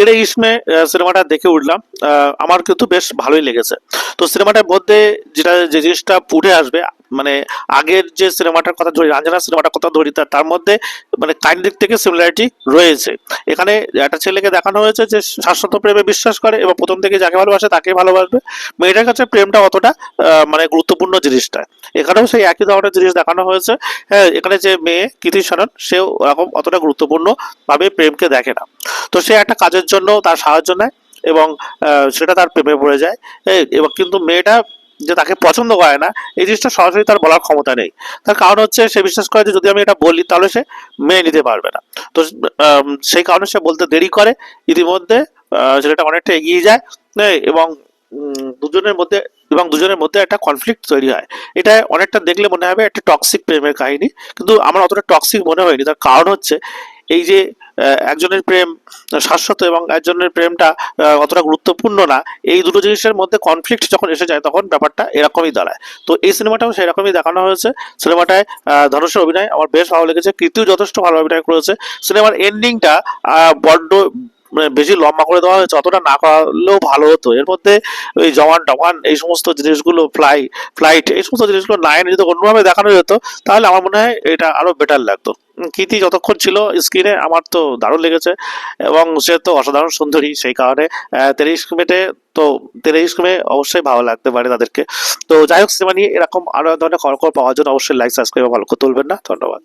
তেরে ইসমে সিনেমাটা দেখে উঠলাম, আমার কিন্তু বেশ ভালোই লেগেছে। তো সিনেমাটার মধ্যে যে জিনিসটা উঠে আসবে, মানে আগের যে সিনেমাটার কথা ধরি, রাঞ্জানা সিনেমাটার কথা ধরি, তার মধ্যে মানে কাইন্ড দিক থেকে সিমিলারিটি রয়েছে। এখানে একটা ছেলেকে দেখানো হয়েছে যে শাশ্বত প্রেমে বিশ্বাস করে এবং প্রথম থেকে যাকে ভালোবাসে তাকেই ভালোবাসবে। মেয়েটার কাছে প্রেমটা অতটা মানে গুরুত্বপূর্ণ জিনিসটা, এখানেও সেই একই ধরনের জিনিস দেখানো হয়েছে। হ্যাঁ, এখানে যে মেয়ে কৃতি সানন, সেও ওরকম অতটা গুরুত্বপূর্ণ ভাবে প্রেমকে দেখে না। তো সে একটা কাজের জন্য তার সাহায্য নেয় এবং সেটা তার প্রেমে পড়ে যায়। এবং কিন্তু মেয়েটা যে তাকে পছন্দ করে না, এই জিনিসটা সরাসরি তার বলার ক্ষমতা নেই। তার কারণ হচ্ছে সে বিশ্বাস করে যে যদি আমি এটা বলি তাহলে সে মেনে নিতে পারবে না। তো সেই কারণে সে বলতে দেরি করে। ইতিমধ্যে ছেলেটা অনেকটা এগিয়ে যায়, এবং দুজনের মধ্যে একটা কনফ্লিক্ট তৈরি হয়। এটা অনেকটা দেখলে মনে হবে একটা টক্সিক প্রেমের কাহিনী, কিন্তু আমার অতটা টক্সিক মনে হয়নি। তার কারণ হচ্ছে এই যে একজনের প্রেম শাশ্বত এবং একজনের প্রেমটা অতটা গুরুত্বপূর্ণ না, এই দুটো জিনিসের মধ্যে কনফ্লিক্ট যখন এসে যায় তখন ব্যাপারটা এরকমই দাঁড়ায়। তো এই সিনেমাটাও সেরকমই দেখানো হয়েছে। সিনেমাটায় ধনুষের অভিনয় আমার বেশ ভালো লেগেছে, কীর্তিও যথেষ্ট ভালো অভিনয় করেছে। সিনেমার এন্ডিংটা বড্ড মানে বেশি লম্বা করে দেওয়া হয়েছে, অতটা না করলেও ভালো হতো। এর মধ্যে ওই জওয়ান টওয়ান এই সমস্ত জিনিসগুলো, ফ্লাইট এই সমস্ত জিনিসগুলো না এনে যদি অন্যভাবে দেখানো যেত তাহলে আমার মনে হয় এটা আরো বেটার লাগতো। কীর্তি যতক্ষণ ছিল স্ক্রিনে আমার তো দারুণ লেগেছে, এবং সে তো অসাধারণ সুন্দরী, সেই কারণে তেরে ইশক মেটে তো তেরে ইশক মে অবশ্যই ভালো লাগতে পারে তাদেরকে। তো যাই হোক, সিনেমা নিয়ে এরকম আরো ধরনের খবর পাওয়ার জন্য অবশ্যই লাইক সাবস্ক্রাইব ভালো করে তুলবেন না। ধন্যবাদ।